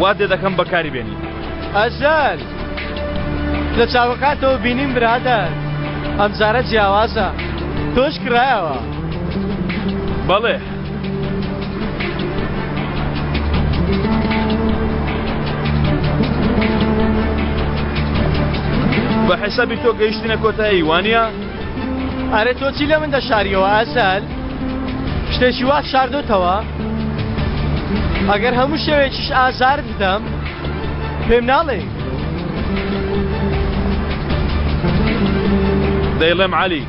وا دێ دەکەم بەکاری بێنی. ئەزەل لە چاوەکاتەوە بینیم برادەر ئەمجارە جیاوازە تۆش کرایەوە. بەڵێ بە حیسابی تۆ گەیشتنە کۆتایی وانە؟ ئەرێ تۆ چی لە من دەشاریەوە ئەزەل؟ شتێکی وا شاردۆتەوە؟ ئەگەر هەموو شێوێکیش ئازار بدەم پێم ناڵێ. دەیڵێم عەلی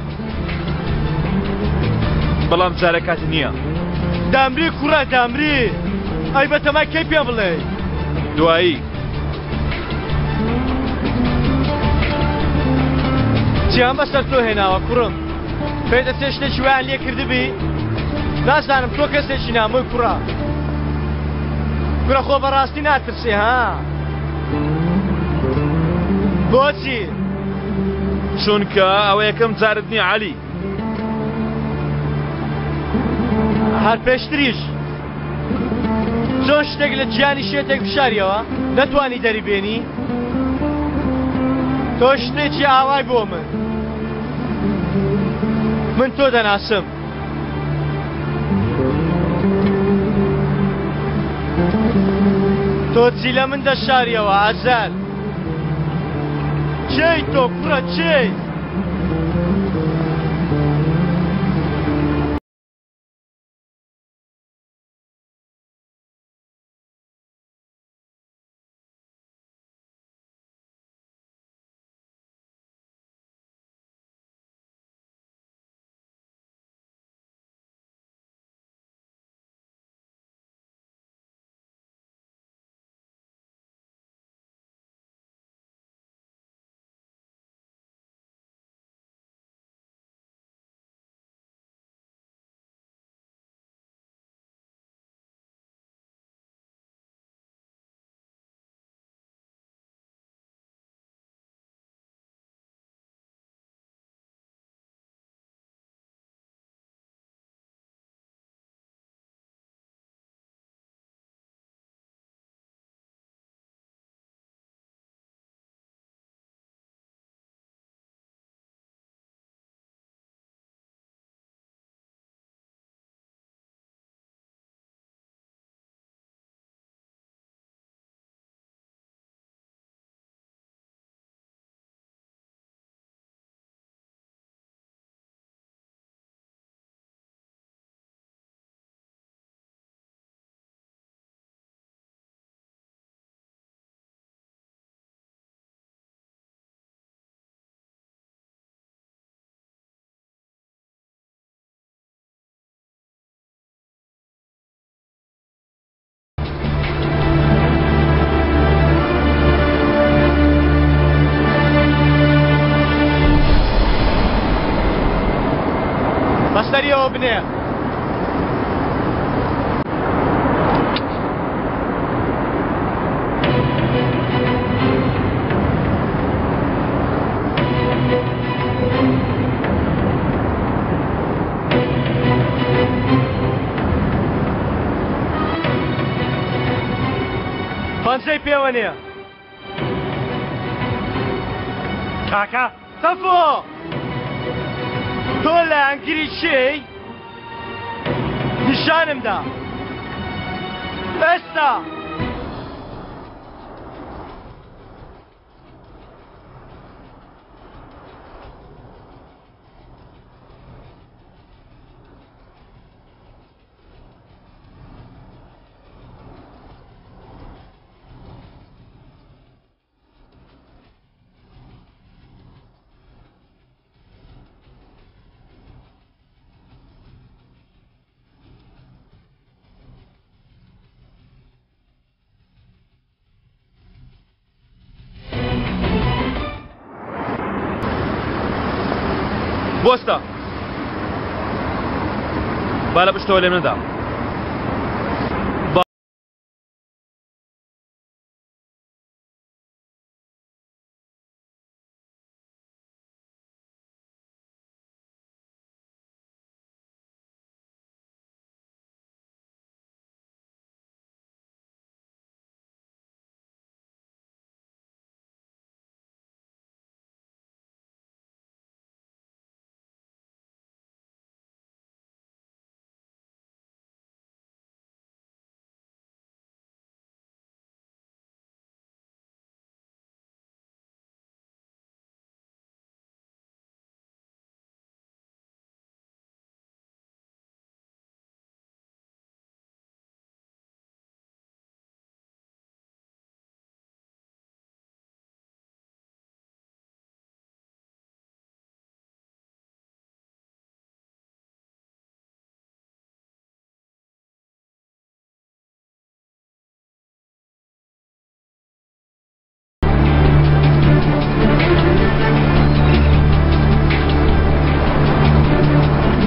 بەڵام جارە کات نییە. دامری کوڕە دامری ئەی بەتەمای کەی پێ بڵێ؟ دوایی چیان بەسەر تۆ هێناوە کوڕم؟ پێی دەچێ شتێکی وایان لێ کردبی؟ نازانم تۆ کەسێکی نامۆی کوڕە. کوڕە خۆ بەڕاستی ناترسێ ها؟ بۆچی؟ چونکە ئەوە یەکەم جارت نییە عەلی. هەر پێشتریش چۆن شتێک لە گیانی شێتێک بشاریەوە نەتوانی دەری بێنی؟ تۆ شتێکی ئاوای بۆ من تۆ دەناسم. تۆ چی لە من دەشاریەوە ئازەل؟ چێی تۆ کوڕە چێی؟ بەسەریەوە بنێ. پەنجەی پێوە نییە. کاکە سەفۆ تۆ لە ئەنگری چێی؟ نیشانم دا ئێستا. بۆستە با لە پشتەوە لێم نەدا.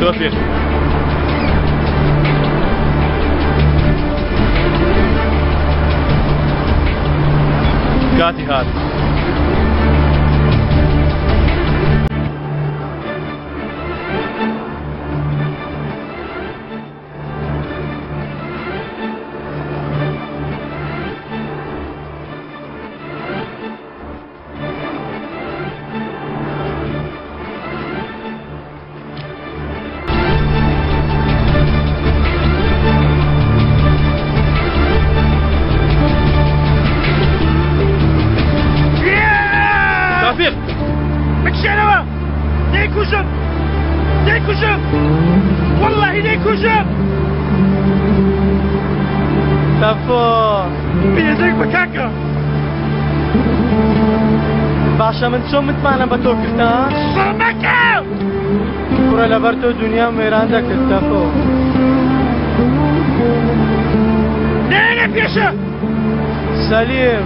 توفيق كاتي هات والله ليك وجب تفو بيدك بكاكا باشا من چۆن متمانە بە تۆ کردان صمكا کوڕە لەبەر تۆ دنیا وێران دەکرد تەفۆ لينا بيشا سەلیم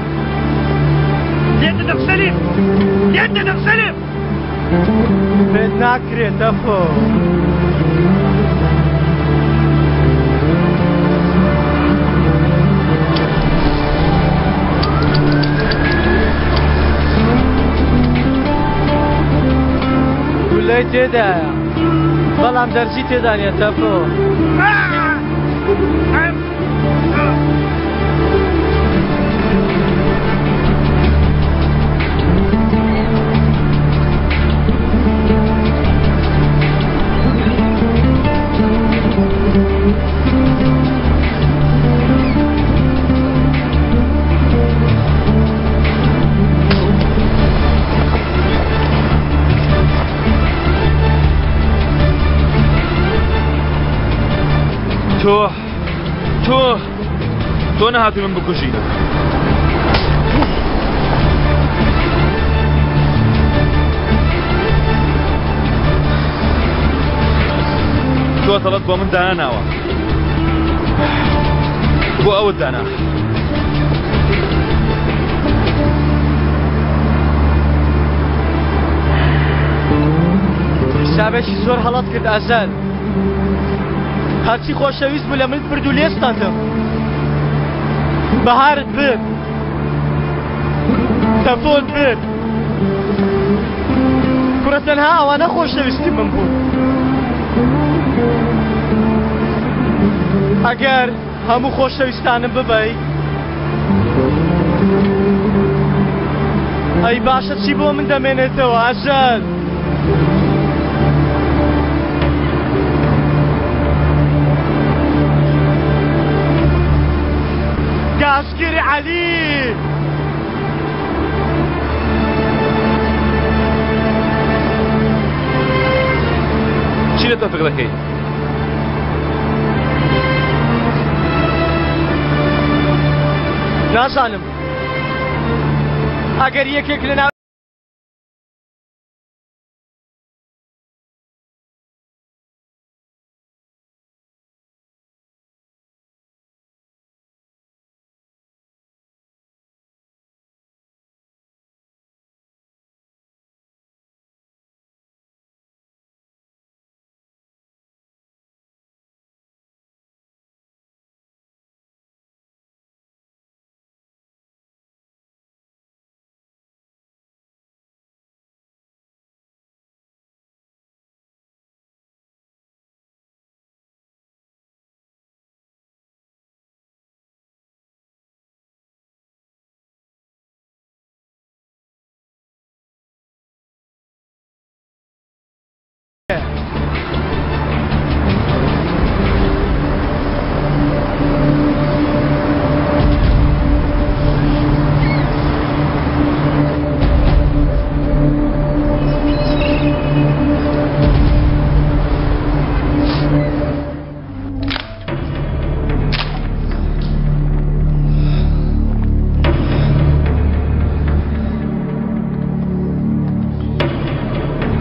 يدنا سليم يدنا سليم پێت ناکرێت تەفۆ گولەی تێدایە بەڵام دەرزی تێدا نیە تەفۆ تۆ نەهاتی من بکوژینە تۆ دەڵێت بۆ من داناوە بۆ ئەوت دانا حسابێکی زۆر هەڵەت کرد ئازاد هەرچی خۆشەویست بوو لە من برد و لێستاندم بەهارت برد تەفۆت برد کوڕە تەنها ئەوانە خۆشەویستی من بوو ئەگەر هەموو خۆشەویستانم ببەی ئەی باشە چی بۆ من دەمێنێتەوە ئازاد عسكري علي چی لە تۆفیق دەکەی نازانم ئەگەر یەکێک لە ناو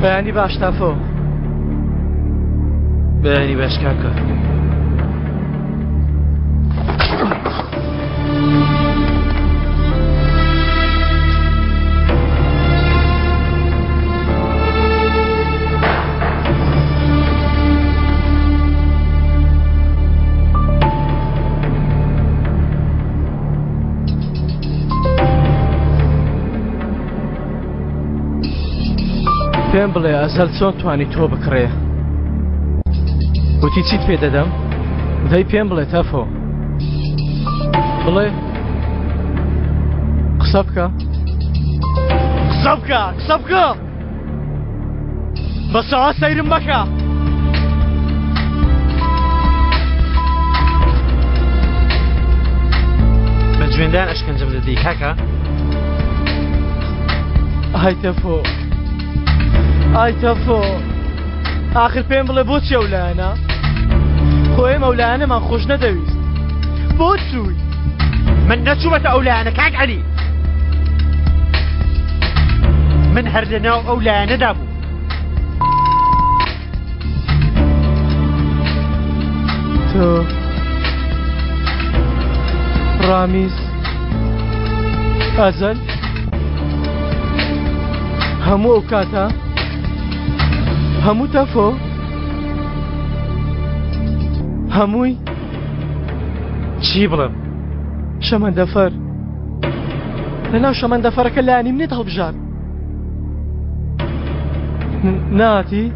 بەیانی باش تەفۆ بەیانی باش کاکە پێم بڵێ ئەزەل چۆن توانی تۆ بکڕێ وتی چیت پێ دەدەم دەی پێم بڵێ تەفۆ بڵێ قسە بکە قسە بکە بەسەوا سەیرم مەکە بە جوێندان ئەشکەنجەم دەدەی کاکە ئای تەفۆ ئاخر پێم بڵێ بۆچی ئەو لایەنە خۆ ئێمە ئەو لایەنەمان خۆش نەدەویست بۆ چووی من نەچوومەتە ئەو لایەنە کاک عەلی من هەر لەناو ئەو لایەنەدا بوو تۆ ڕامیز ئەزەل هەموو ئەو کاتە هەموو تەفۆ هەمووی چی بڵم شەمەندەفەر لەناو شەمەندەفەرەکە لایەنی منێت هەڵبژار ناتی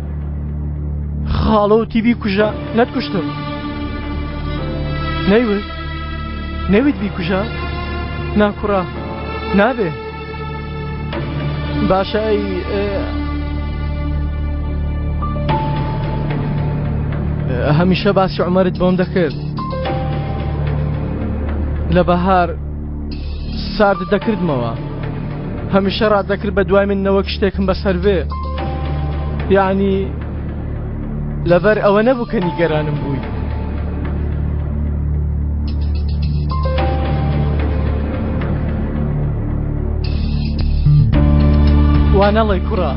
خاڵە و تیبی کوژە نەتکوشتم نەیوت بی کوژە ناکوڕا نابێ باشە ئەی هەمیشە باسی عومەرت بۆم دەکرد لە بەهار سارد دەکردمەوە هەمیشە ڕادەکرد بە دوای من نەوەک شتێکم بەسەر بێ یعنی لەبەر ئەوە نەبوو کە نیگەرانم بووی وانەڵی کوڕە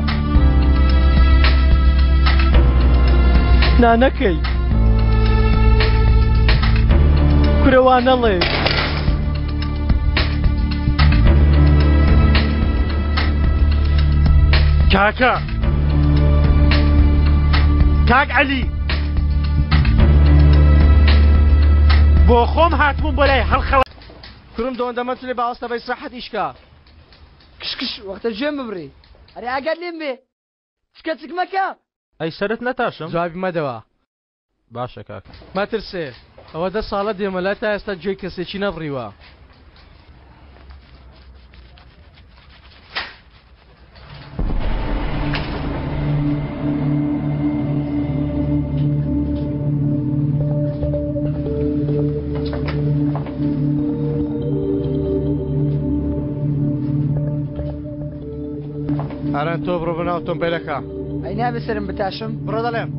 نانەکەی کورە وانەڵێ کاکە کاک عەلی بۆ خۆم هاتبووم بۆ لای هەڵخەڵە کوڕم دۆندەمەت لێ باوەستە بە ئیسراحەت ئیشکا کشکش وەختە ژێم ببڕی ئەرێ ئاگات لێم بێ چکە چکمەکە ئەی سەرت نەتاشم جوابی مەدەوە باشە کاکە مەترسێ ئەوە 10 ساڵە دێمەلای تا ئێستا گوێی کەسێکی نەبڕیوە هەرەن تۆ بڕۆ بناو ئۆتۆمبیلەکە ئەی نابێ سەرم بتاشم بڕۆ دەڵێم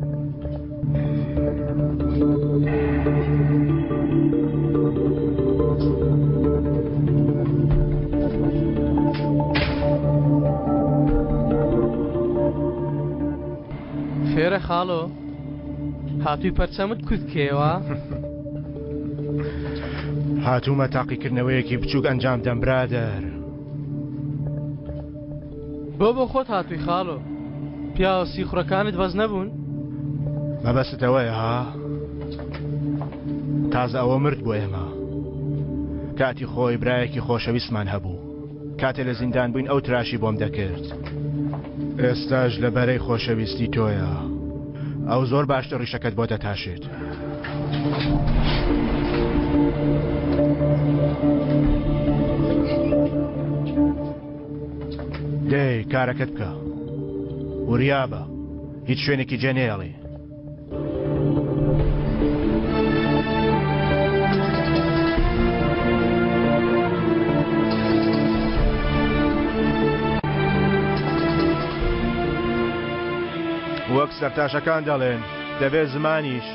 فێرە خاڵۆ هاتووی پەرچەمت کوتکێوە هاتوومە تاقیکردنەوەیەکی بچووک ئەنجام دەم برادەر بۆ خۆت هاتووی خاڵۆ پیاوە سیخوڕەکانت بەز نەبوون مەبەستەوەیە ها تازە ئەوە مرد بۆ ئێمە کاتی خۆی برایەکی خۆشەویستمان هەبوو کاتێ لە زیندان بووین ئەو تراشی بۆم دەکرد ئێستاش لە بەرەی خۆشەویستی تۆیە ئەو زۆر باشتر ڕیشەکەت بۆ دەتاشێت دەی کارەکەت بکە وریابە هیچ شوێنێکی جێنێڵێ وەک سەرتاشەکان دەڵێن دەبێت زمانیش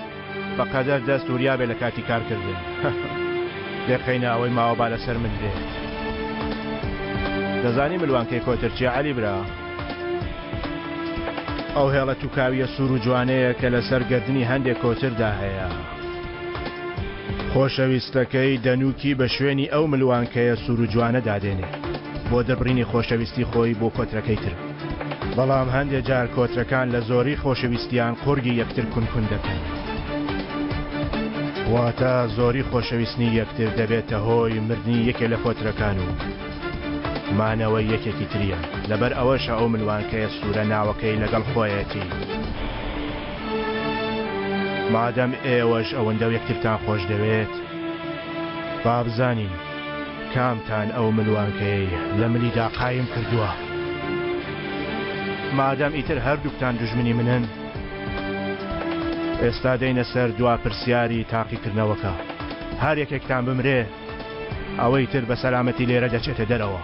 بەقەدەر دەست وریابێ لە کاتی کارکردن دەخەینە ئەوەی ماوە با لەسەر من دێت دەزانی ملوانکەی کۆترچی عەلی برا ئەو هێڵە تووکاویە سوور و جوانەیە کە لەسەر گردنی هەندێک کۆتردا هەیە خۆشەویستەکەی دەنووکی بە شوێنی ئەو ملوانکەیە سوور و جوانە دادێنێ بۆ دەبڕینی خۆشەویستی خۆی بۆ کۆترەکەی تر بەڵام هەندێک جار کۆترەکان لە زۆری خۆشەویستیان قورگی یەکتر کونکون دەکەن واتە زۆری خۆشەویستنی یەکتر دەبێتە هۆی مردنی یەکێ لە کۆترەکان و مانەوەی یەکێکی تریە لەبەر ئەوەشە ئەو ملوانکەیە سوورە ناوەکەی لەگەڵ خۆیەتی مادەم ئێوەش ئەوەندە یەکترتان خۆش دەوێت با بزانین کامتان ئەو ملوانکەی لە ملیدا قایم کردووە مادەم ئیتر هەردووکتان دوژمنی منن ئێستا دەینە سەر دوا پرسیاری تاقیکردنەوەکە هەر یەکێکتان بمرێ ئەوەی تر بە سەلامەتی لێرە دەچێتە دەرەوە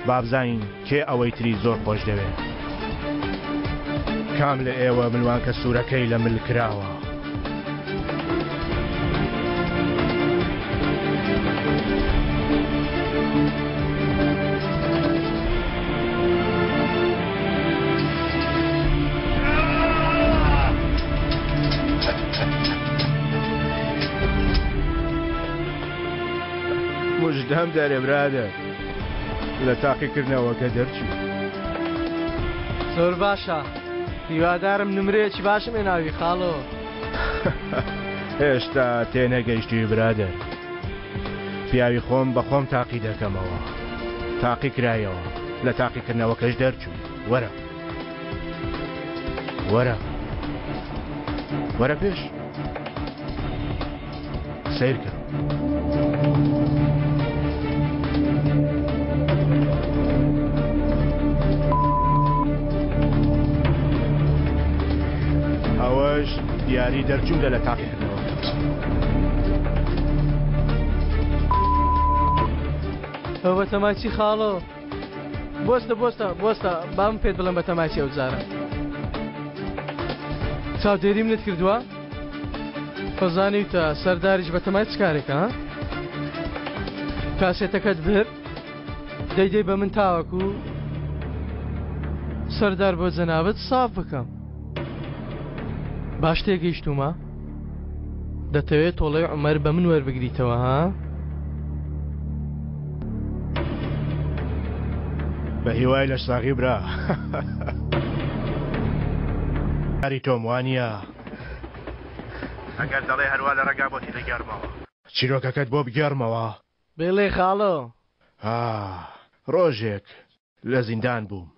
با بزانین کێ ئەوەی تری زۆر خۆش دەوێت کام لە ئێوە ملوانکە سوورەکەی لە مل کراوە مژدەم دەرێ برادە لە تاقیکردنەوەکە دەرچوو زۆر باشە هیوادارم نمرەیەکی باشم هێناوی خاڵۆ هێشتا تێنەگەیشتی برادر پیاوی خۆم بە خۆم تاقی دەکەمەوە تاقی کرایەوە لە تاقیکردنەوەکەش دەرچوو وەرە وەرە وەرە پێش سیرکە ئەوەش دیاری دەرچوونە لە تاقیکردنەوە ئەو بە تەماچی خاڵۆ بۆستە بۆستە بۆستە بام پێت بڵم بە تەماچی ئەو جارە چاودێری منت کردووە خۆزانیتە سەرداریش بە تەماچ کارێکە ها کاسێتەکەت برد دەیدەی بە من تاوەکو سەردار بۆ جەنابەت ساف بکەم باش تێگەیشتومە دەتەوێت تۆڵەی عومەر بە من وەربگریتەوە ها بە هیوای لە ساغی برا هەری تۆم وانە ئەگەر دەڵێ هەروە لە ڕێگا بۆتی دەگەڕمەوە چیرۆکەکەت بۆ بگەڕمەوە بێڵێ خاڵۆ ڕۆژێک لە زیندان بووم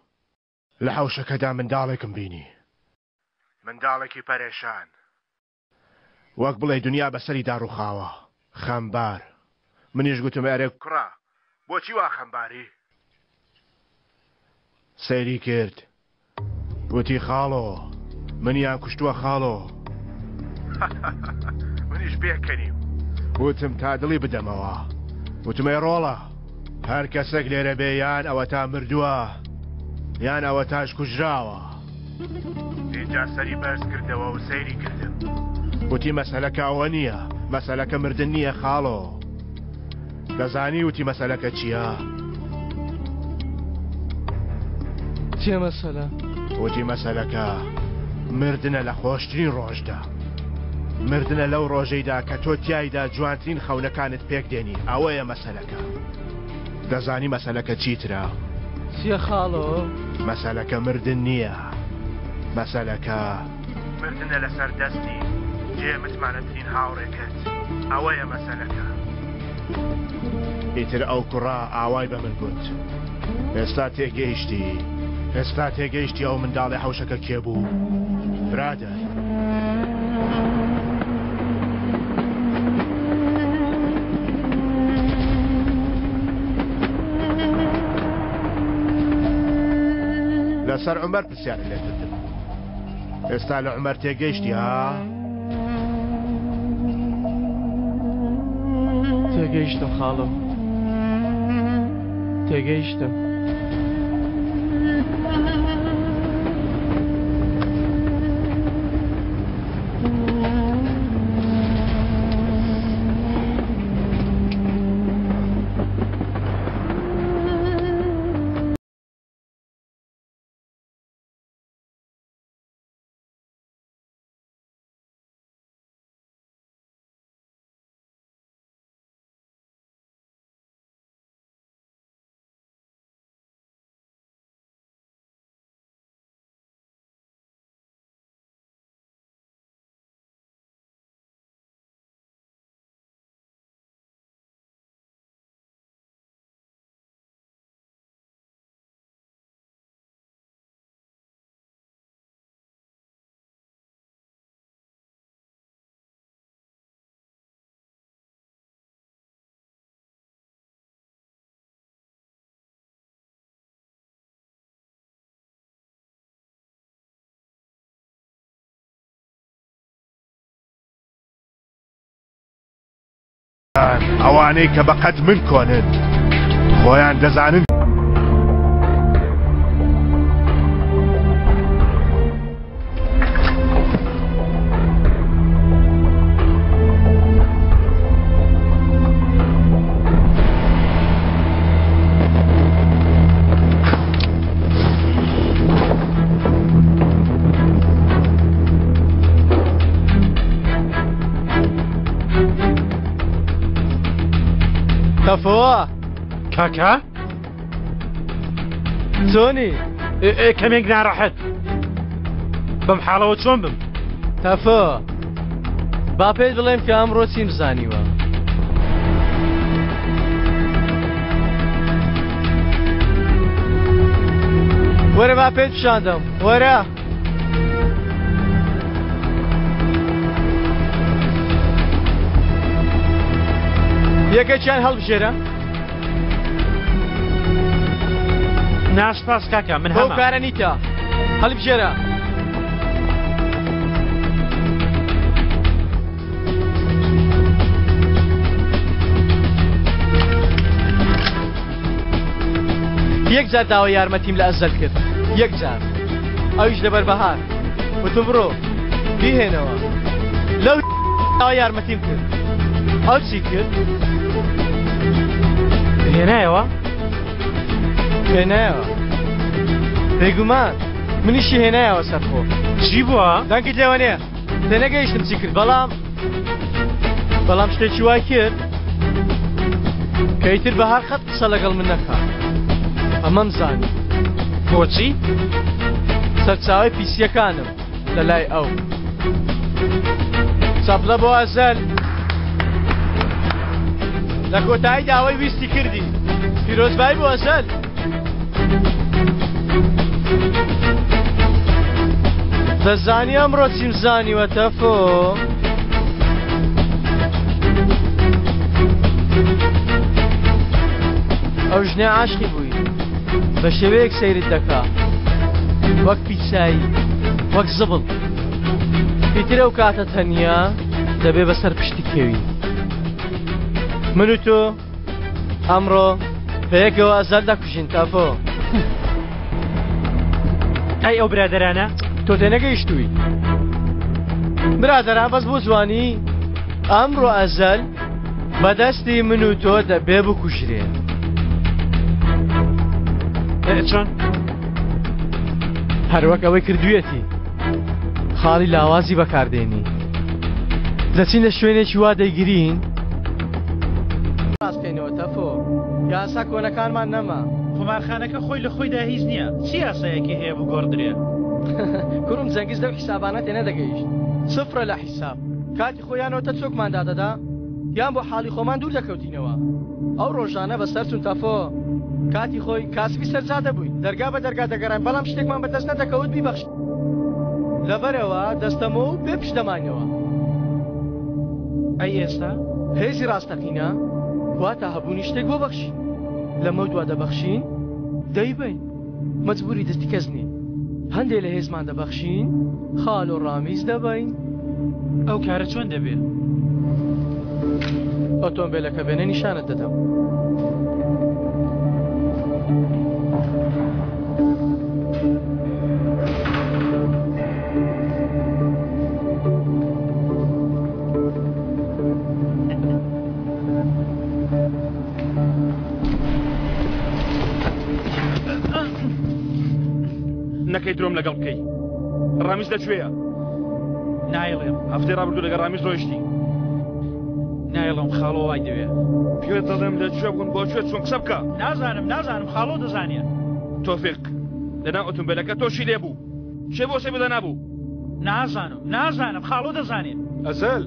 لە حەوشەکەدا منداڵێکم بینی منداڵێکی پەرێشان وەک بڵێ دنیا بەسەری داڕوخاوە خەمبار منیش گوتم ئەرێ کوڕا بۆچی وا خەمباری سەیری کرد وتی خاڵۆ منیان کوشتووە خاڵۆ منیش پێکەنیم وتم تا دڵی بدەمەوە وتمەی ڕۆڵە هەر کەسێک لێرە بێ یان ئەوە تا مردووە یان ئەوە تاش کوژراوە اینجا سەری بەرز کردەوە و سەیری کردم وتی مەسەلەکە ئەوە نییە مەسەلەکە مردن نییە خاڵۆ دەزانی وتی مەسەلەکە چییە چیە مەسەلە وتی مەسەلەکە مردنە لە خۆشترین ڕۆژدا مردنە لەو ڕۆژەیدا کە تۆ تیایدا جوانترین خەونەکانت پێک دێنی ئەوەیە مەسەلەکە دەزانی مەسەلەکە چیترا چیە خاڵۆ مەسەلەکە مردن نییە مەسەلەکە مردنە لەسەر دەستی جێ متمانەترین هاوڕێکت ئەوەیە مەسەلەکە ئیتر ئەو کوڕا ئاوای بە من گوت ئێستا تێگەیشتی ئەو منداڵی حەوشەکە کێ بوو برادەر لەسەر عومەر پرسیارە لێ کردم ئێستا لە عومەر تێگەیشتی ها تێگەیشتم خاڵۆ تێگەیشتم ئەوانەی کە بەقەت من کۆنن خۆیان دەزانن تەفۆ کاکا چۆنی کەمێک ناڕەحەت بەم حاڵەوە چۆن بم تەفۆ با پێت بڵێم کە ئەمڕۆ چیم زانیوە وەرە با پێت پیشاندەم وەرە یەکێکیان هەڵبژێرە ناسپاس کاکا من بەو هەمە کارە نیتە هەڵبژێرە یەک جار داوای یارمەتیم لە ئەزەل کرد یەک جار ئەویش لەبەر بەهار وتم بڕۆ بیهێنەوە لەو داوای یارمەتیم کرد ئەو چی کرد هێنایەوە هێنایەوە بێگومان منیشی هێنایەوە سەرخۆ چی بووە دەنگت لێوە نییە تێنەگەیشتم چی کرد بەڵام شتێکی وای کرد کەیتر بەهار قەت قسە لەگەڵ من نەکات ئەمەم زانی بۆچی سەرچاوی پیسیەکانم لە لای ئەو چەپڵە بۆ ئەزەل لە کۆتایی داوای ویستی کردی پیرۆزبایی بۆ ئەزەل دەزانی ئەمڕۆ چیم زانیوە تەفۆ ئەو ژنە عاشقی بووی بە شێوەیەک سەیرت دەکا وەک پیسایی وەک زبڵ پیتر ئەو کاتە تەنیا دەبێ بەسەر پشتی کێوی من و تۆ ئەمڕۆ بەیەکەوە ئەزەل دەکوژین تەفۆ ئەی ئەو برادەرانە تۆ تێنەگەیشتووی برادەران بەس بۆ جوانی ئەمڕۆ ئەزەل بەدەستی من و تۆ دەبێ بکوژرێ چۆن هەروەک ئەوەی کردوێتی خاڵی لاوازی بەکاردێنی دەچین لە شوێنێکی وا دەیگرین ڕاستکەینەوە تەفۆ یاسا کۆنەکانمان نەما قومارخانەکە خۆی لە خۆیدا هیچ نییە چی یاسایەکی هەیە بگۆڕدرێ کوڕم جەنگیز لەو حیسابانە تێنەدەگەیشت سفرە لە حیساب کاتی خۆیانەوە تە چۆکماندا دەدا یان بۆ حاڵی خۆمان دوور دەکەوتینەوە ئەو ڕۆژانە بەسەر چون تەفۆ کاتی خۆی کاسبی سەرجا دەبووی دەرگا بە دەرگا دەگەڕین بەڵام شتێکمان بەدەست نەدەکەوت بیبەخشت لەبەرەوە دەستەمە و پێ پشت دەمانەوە ئەی ئێستا هێزی ڕاستەقینە واتە هەبوونی شتێک بۆ بەخشین لەمە دوا دەبەخشین دەیبین مەجبوری دەستی کەس نین هەندێک لە هێزمان دەبەخشین خاڵ و ڕامیز دەبین ئەو کارە چۆن دەبێت ئۆتۆمبیلەکە بێنە نیشانت دەدەم نەکەی درۆم لەگەڵ بکەی ڕامیز لەکوێیە نایڵێم هەفتەی ڕابردوو لەگەڵ ڕامیز ڕۆیشتی نایڵم خاڵۆ وای دەوێت پێت دەڵێم لەکوێ بوون بۆکوێ چۆن قسە بکە نازانم خاڵۆ دەزانێت تۆفیق لەنا ئۆتۆمبیلەکە تۆشی لێبوو چێ بۆ سێ بدە نابوو نازانم خاڵۆ دەزانێت ئەزەل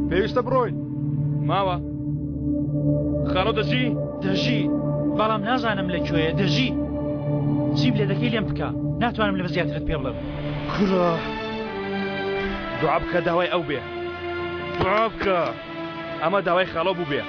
پێویستە بڕۆین ماوە خاڵۆ دەژی بەڵام نازانم لەکوێیە دەژی چی لێ دەکەی لێم بکە ناتوانم لە زیاترت پێ بڵێم کوڕە دوعا بکە داوای ئەو بێ دوعا بکە ئەمە داوای خاڵۆ بوو بێ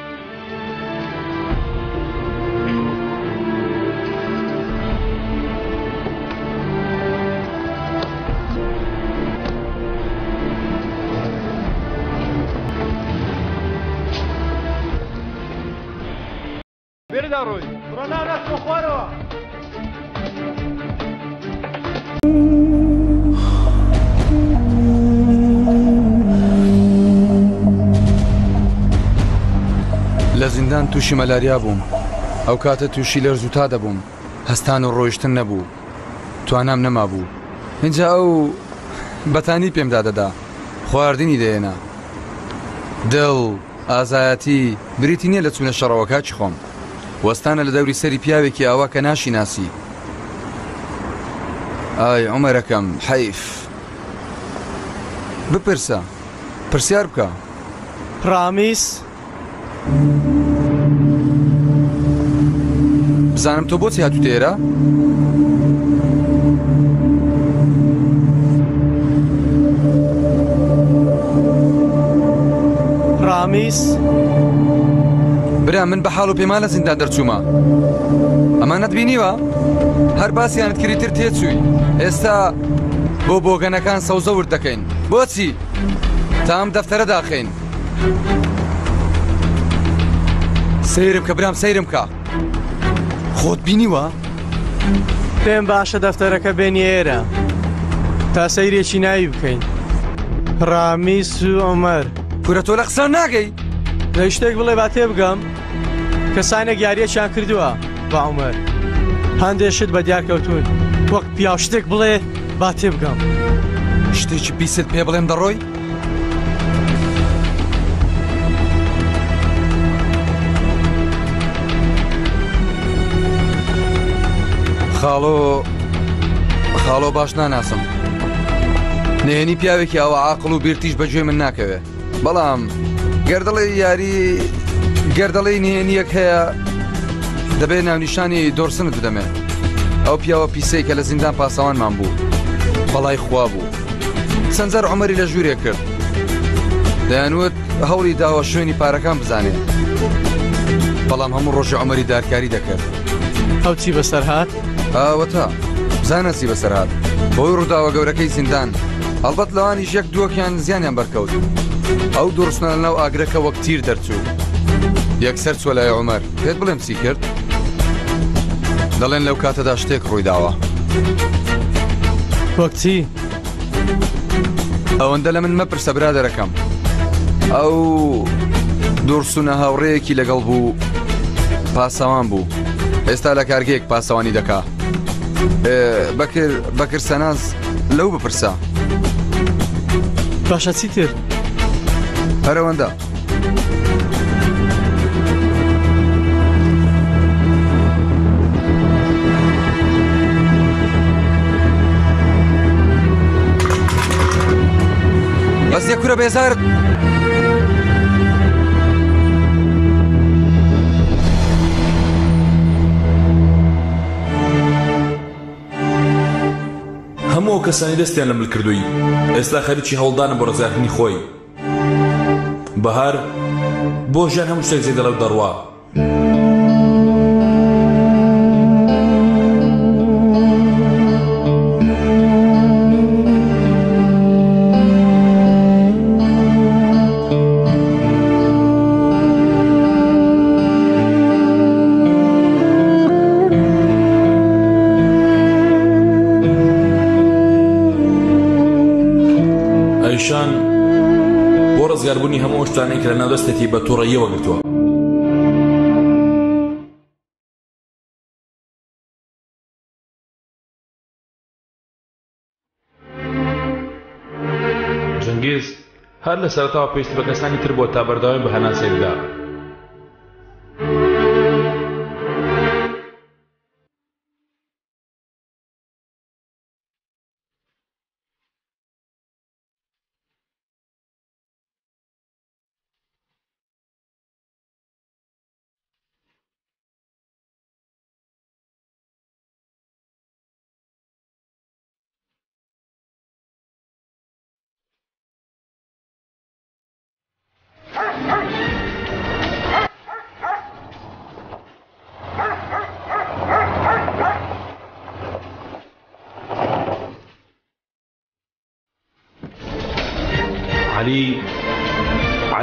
بخۆرەوە لە زیندان تووشی مەلاریا بووم ئەو کاتە تووشی لەرزوتا دەبووم هەستان و ڕۆیشتن نەبوو توانام نەمابوو اینجا ئەو بەتانی پێم دادەدا خواردنی دێنا دڵ ئازایەتی بریتی نییە لە چوونە شەڕەوە کاچی خۆم وەستانە لە دەوری سەری پیاوێکی ئاوا کە ناشی ناسی ئای عومەرەکەم حەیف بپرسە پرسیار بکە ڕامیس بزانم تۆ بۆچی هاتوو تێرە؟ ڕامیس برا من بە حاڵ و پێمان لە زیندان دەرچوومە ئەمانەت بینیوە؟ هەر باسییانت کریتر تێچووی ئێستا بۆ بۆگەنەکان سەوزە ورد دەکەین بۆچی؟ تا ئەم دەفتەرە داخین سەیرم کە برام سەیرم کە خۆت بینیوە؟ پێم باشە دەفتەرەکە بێنی ئێرە تا سەیرێکی ناوی بکەین ڕامیس و عومەر پورە تۆ لە قسە ناگەی؟ لە شتێک بڵێ با تێ بگەم کەسانێک یاریەکیان کردووە بە عومەر هەندێشت بە دیار کەوتون وەک پیاو شتێک بڵێ با تێ بگەم شتێکی پیست پێ بڵێم دەڕۆی؟ خاڵۆ باش ناناسم نهێنی پیاوێکی ئەوە عاقڵ و بیرتیش بەگوێ من ناکەوێ بەڵام گەردەڵی یاری گەردەڵی نهێنیەک هەیە دەبێت ناونیشانی دۆرسنت بدەمێ ئەو پیاوە پیسەی کە لە زیندان پاسەوانمان بوو بەڵای خوا بوو چەندجار عومەری لە ژوورێ کرد دەیانوت هەوڵی داوە شوێنی پارەکان بزانێ بەڵام هەموو ڕۆژی عومەری دارکاری دەکرد ئەو چی بەسەر هات؟ ئاوەتە بزانەسی بەسەر هات بۆی ڕووداوە گەورەکەی زیندان هەڵبەت لەوانیش یەک دووەکیان زیانیان بەرکەوت ئەو دۆڕستنە لەناو ئاگرەکە وەک تیر دەرچوو یەکسەر چوە لای عومەر پێت بڵێم چی کرد؟ دەڵێن لەو کاتەدا شتێک ڕووی داوە وەک چی؟ ئەوەندە لە من مەپرسە برادەرەکەم ئەو دۆڕسونە هاوڕێیەکی لەگەڵ بوو پاسەوان بوو ئێستا لە کارگەیەک پاسەوانی دەکا بەکر سەناز لەو بپرسە باشە چی تر؟ هەرەوەندە بەس یەک کورە بێزارت هەموو کەسانی دەستیان لە مل کردووی ئێستا خەریکی هەوڵدانم بۆ ڕزگارکردنی خۆی بەهار بۆ ژیان هەموو شتێک جێدەڵێ و دەڕوا ئەیشان بۆ ڕزگاربوونی هەموو شتانەی کە لە ناودەستێتی بە تووڕەییەوە گرتووە جنگیز هەر لە سەرەتاوە پێویست بە کەسانی تر بۆ تا بەردەوام بە هەناسەی بدا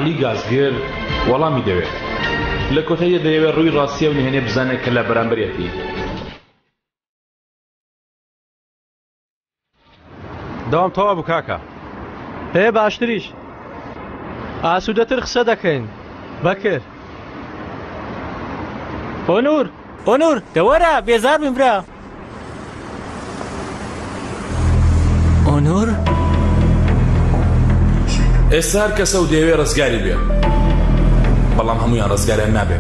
علی گازگێر وەڵامی دەوێت لە کۆتاییە دەیەوێت ڕووی ڕاستیە و نهێنێ بزانێت کە لە بەرامبەرێتی. داوام تەوا بوو کاکە. هەیە باشتریش ئاسوودەتر قسە دەکەین بەکر. ئۆنور دەوەرە بێزار بم برا. ئۆنور ئێستا هەر کەسە و دەیەوێت ڕزگاری بێ، بەڵام هەموویان ڕزگاریان نابێ.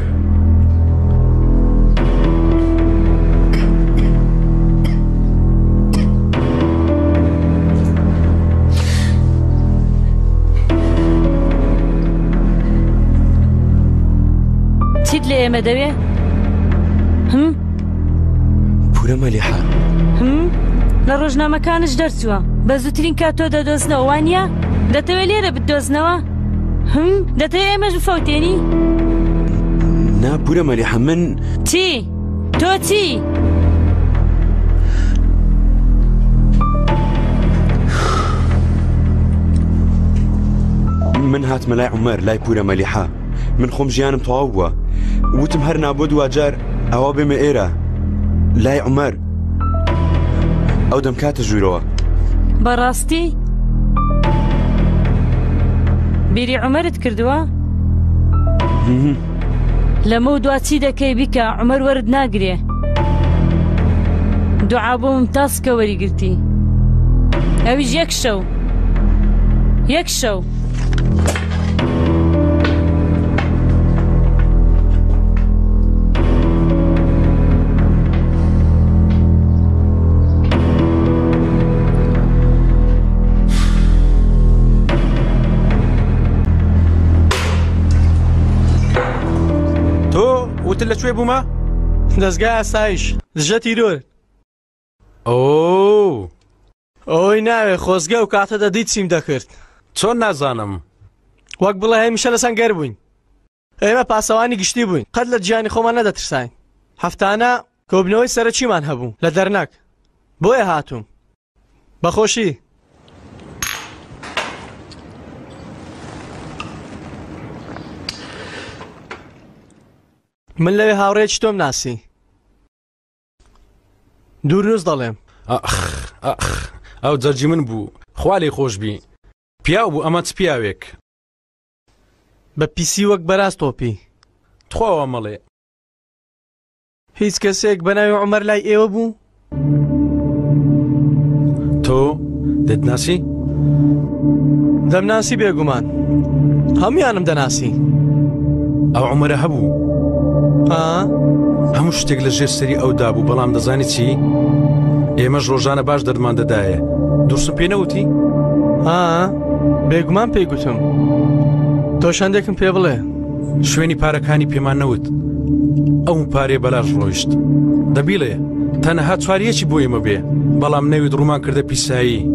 چیت لە ئێمە دەوێ؟ پورە مەلیحە لە ڕۆژنامەکانش دەرچووە بە زووترین کات تۆ دەدۆزنەوە وانە؟ دەتەوێت لێرە بدۆزنەوە؟ دەتەوێت ئێمەش بفەوتێنی؟ نا پورە مەلیحە من چی؟ تۆ چی؟ من هاتمە لای عومەر لای پورە مەلیحە. من خۆم ژیانم تەواو بووە، وتم هەر نابۆ دوجار ئەوە بێمە ئێرە لای عومەر، ئەو دەمکاتە ژوورەوە. بەڕاستی؟ بیری عومەرت کردووە؟ لەمە و دوا چی دەکەی بیکە عومەر وەرد ناگرێ؟ دوعا بۆ ممتاز کە وەریگرتی، ئەویش یەک شەو وتر لەکوێ بوومە؟ دەستگای ئاسایش دژە تیرۆر. ئۆی ناوێ خۆزگە و کاتە دەدیت چیم دەکرد. چۆن نازانم؟ وەک بڵێ هەمیشە لە سەنگەر بووین. ئێمە پاسەوانی گشتی بووین، قەت لە گیانی خۆمان نەدەترساین. هەفتانە کۆبنەوەی سەرەکیمان هەبوو لە دەرنەک، بۆیە هاتووم. بەخۆشی. من لەوێ هاوڕێکی تۆم ناسی. دوورنووس دەڵێم. ئەو جەرجی من بوو، خوا لێی خۆش بی. پیاو بوو ئەمە چ پیاوێک؟ بە پیسی وەک بەراز تۆپی. تخواوە مەڵێ. هیچ کەسێک بە ناوی عومەر لای ئێوە بوو؟ تۆ دەتناسی؟ دەمناسی بێگومان، هەمویانم دەناسی. ئەو عومەرە هەبوو. هەموو شتێک لە ژێر سەری ئەودا بوو، بەڵام دەزانی چی؟ ئێمەش ڕۆژانە باش دەرمان دەدایە. دوورسم پێ نەوتی؟ بێگومان پێی گوتم. تۆ شەندێکم پێ بڵێ. شوێنی پارەکانی پێمان نەوت. ئەو پارێ بەلاش ڕۆیشت. دەبیڵێ تەنەها چواریەکی بۆ ئێمە بێ، بەڵام نەویت ڕوومان کردە پیسایی.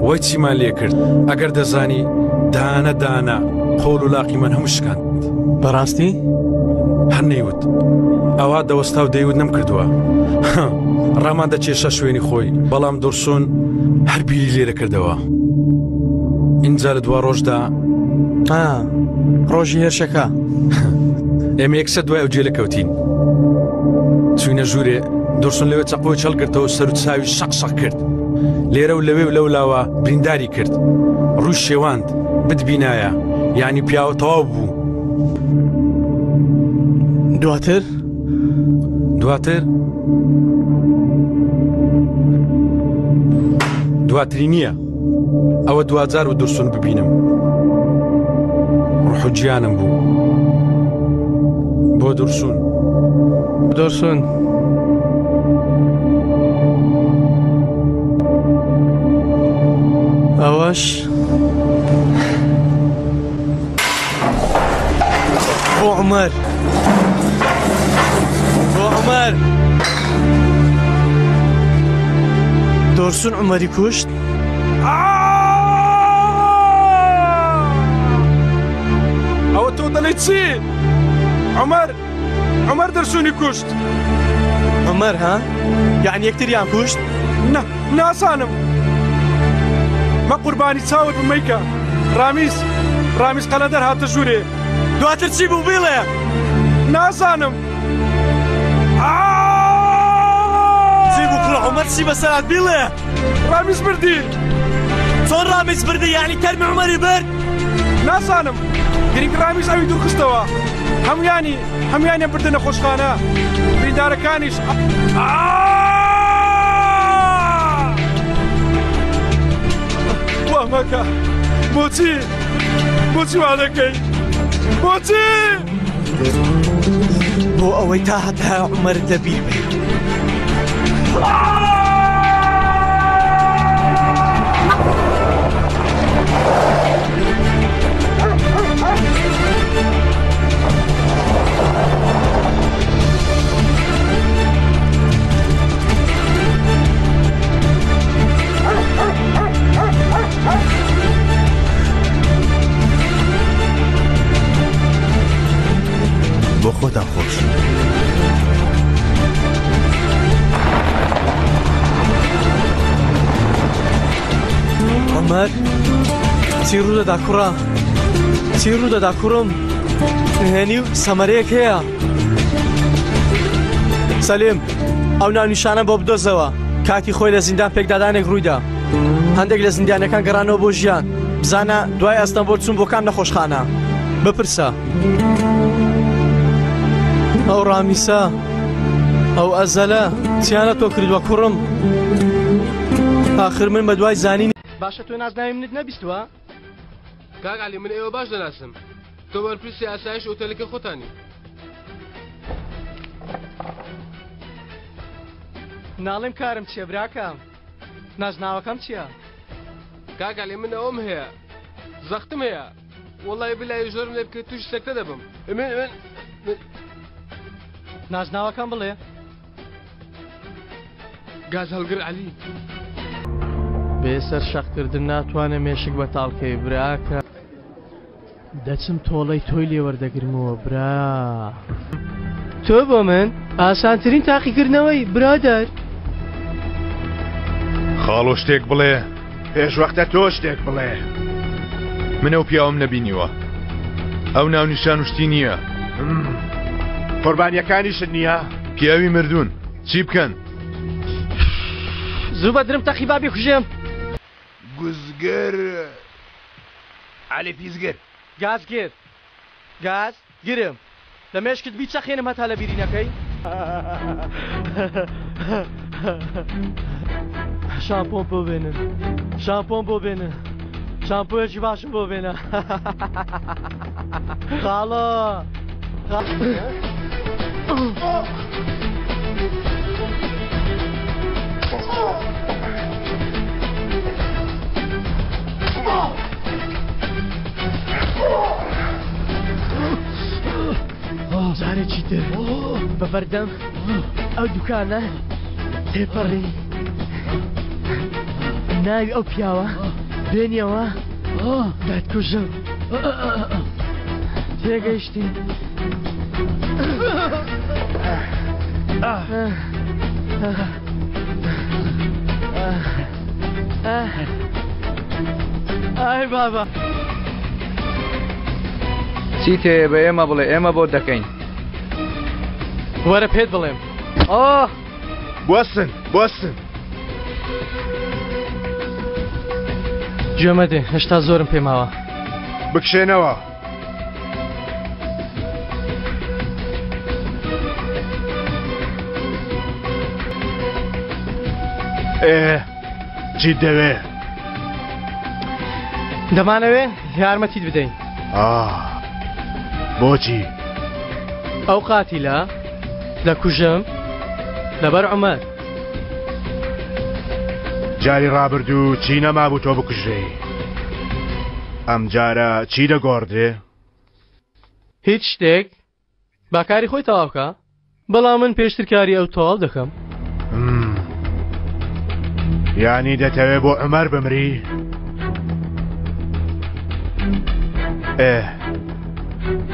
وای چیمان لێ کرد ئەگەر دەزانی دانە قۆڵ و لاقی من هەموو شکاند. بەڕاستی؟ هەر نەیوت. ئەوا دەوەستا و دەیوت نەم کردووە. ڕامان دەچێشە شوێنی خۆی، بەڵام دورسۆن هەر بیری لێرە کردەوە. ئینجا لە دوا ڕۆژدا ڕۆژی هێرشەکە ئێمە یەکسەر دوای ئەو جێلە کەوتین. چوینە ژوورێ، دورسۆن لەوێ چەقۆی چەڵگرتەوە، سەر و چاوی شەق کرد. لێرە و لەوێ و لەولاوە برینداری کرد. ڕووی شێواند بدبینایە، یعنی پیاوە تەواو بوو. دواتر دواتری نییە. ئەوە دوجار و دورسۆن ببینم. ڕوح و گیانم بوو بۆ دورسۆن. ئەوەش بۆ عومەر. دورسۆن عومەری کوشت. ئەوە تۆ دەڵێیت چی؟ عومەر دەرسۆنی کوشت. عومەر یعنی یەکتریان کوشت؟ ناسانم. مە قوربانی چاوت بمەیکە. ڕامیز قەلەندەر هاتە ژوورێ. دواتر چی بوو بڵێ؟ نازانم چی بوو کوڕە عومەر چی بەسەرات بیڵێ ڕامیز بردی چۆن ڕامیز بردی یعنی تەرمی عومەری برد نازانم گرنگ ڕامیز ئەوی دوورخستەوە هەمویانە بردنە خۆشخانە بریندارەکانیش وا مەکە بۆچی وا دەکەی بۆچی بۆ ئەوەی تا هەتا عومەرت لەبیر بێ بۆ خۆتان خۆش عومەر چی ڕوو دەدا کوڕە چی ڕوو دەدا کوڕم هێنی و سەمەرەیەک هەیە سەلیم ئەو ناونیشانە بۆ بدۆزەوە کاتی خۆی لە زیندان پێکدادانێک ڕوویدا هەندێک لە زیندانەکان گەڕانەوە بۆ ژیان بزانە دوای ئەستەمبۆل چوون بۆ کام نەخۆشخانە بپرسە ئەو ڕامیسە ئەو ئەزەلە چیانە تۆ کردووە کوڕم ئاخر من بە دوای زانین باشە تۆ نازناوی منت نەبیستوە کاک علی من ئێوە باش دەناسم تۆ بەرپرسی ئاسایش ئۆتێلەکە خۆتانی ناڵێم کارم چییە براکەم نازناوەکەم چییە کاک علی من ئەوم هەیە زەختم هەیە وەڵای بلای زۆرم لێ بکەیت توش سەکتە دەبم من نازناوەکەم بڵێ گاز هەڵگر علی بێسەر شەقکردن ناتوانێ مێشک بەتاڵکەی براکە دەچم تۆڵەی تۆی لێوەردەگرمەوە برا تۆ بۆ من ئاسانترین تاقیکردنەوەی برادەر خاڵۆ شتێک بڵێ پێشوەختە تۆ شتێک بڵێ منە و پیاوم نەبینیوە ئەو ناونیشان وشتی نییە قوربانیەکانیشت نییە پیاوی مردوون چی بکەن زوو بەدرم تەقی بابی کوژێم گوزگەر علی پیزگەر گازگیر گاز گرم لە مێشکت بیچەخێنم هەتا لە بیرینەکەی شامپۆن بۆ بێنن شامپۆن بۆ بێنن شامپۆیەکی باشم بۆ بێنە خاڵە جارێکی تر بەبەردەم ئەو دوکانە تێپەڕی ناوی ئەو پیاوە بێنیەوە دەتکوژم تێگەیشتین ئای بابا چی تێ بە ئێمە بڵێ ئێمە بۆ دەکەین وەرە پێت بڵێم بوەستن گوێمەدێ هێشتا زۆرم پێماوە بکشێنەوە چی دەوێ دەمانەوێ یارمەتیت بدەین بۆچی ئەو قاتیلە دەکوژم لەبەر عومەر جاری ڕابردوو چی نەمابوو تۆ بکوژێ ئەم جارە چی دەگۆڕدێ هیچ شتێک باکاری خۆی تەواو بکە بەڵام من پێشتر کاری ئەو تەواو دەکەم یانی دەتەوێ بۆ عومەر بمری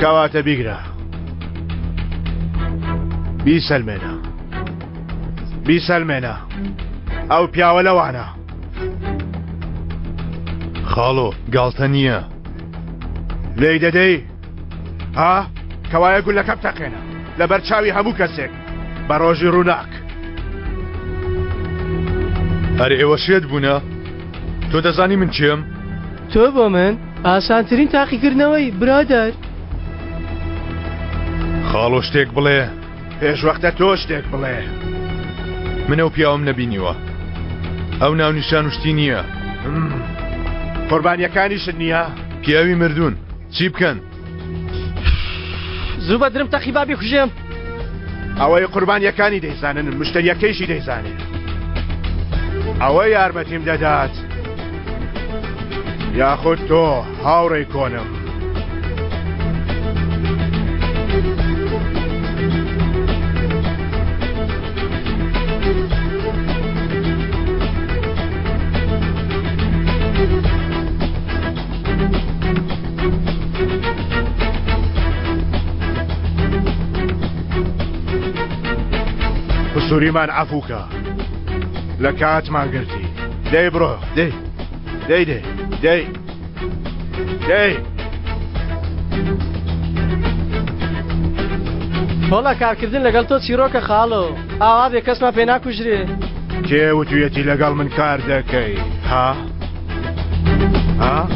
کەواتە بیگرە بیسەلمێنە ئەو پیاوە لەوانە خاڵۆ گاڵتە نییە لێی دەدەی ها کەوایە گولەکە بتەقێنە لەبەر چاوی هەموو کەسێک بە ڕۆژی ڕووناک. هەر ئێوە شێت بوونە تۆ دەزانی من چێم؟ تۆ بۆ من ئاسانترین تاقیکردنەوەی برادەر. خاڵۆ شتێک بڵێ پێشوەختە تۆ شتێک بڵێ. منە و پیاوم نەبینیوە ئەو ناونیشان وشتی نییە. قوربانیەکانیشت نییە؟ پیاوی مردوون چی بکەن؟ زوو بەدرم تەقی بابی کوژێم. ئەوەی قوربانیەکانی دەیزانن مشتریەکەیشی دەیزانێت. ئەوە یارمەتیم دەدات یاخود تۆ هاوڕێی کۆنم. سووریمان عەفووکە لە کاتمان گرتی. دەی بڕۆ دەی دەی دەی دەی دەی تۆڵە کارکردن لەگەڵ تۆ چیرۆکە خاڵۆ ئاوا بێ کەسمان پێ ناکوژرێ. کێ وتویەتی لەگەڵ من کار دەکەی ها؟ ها؟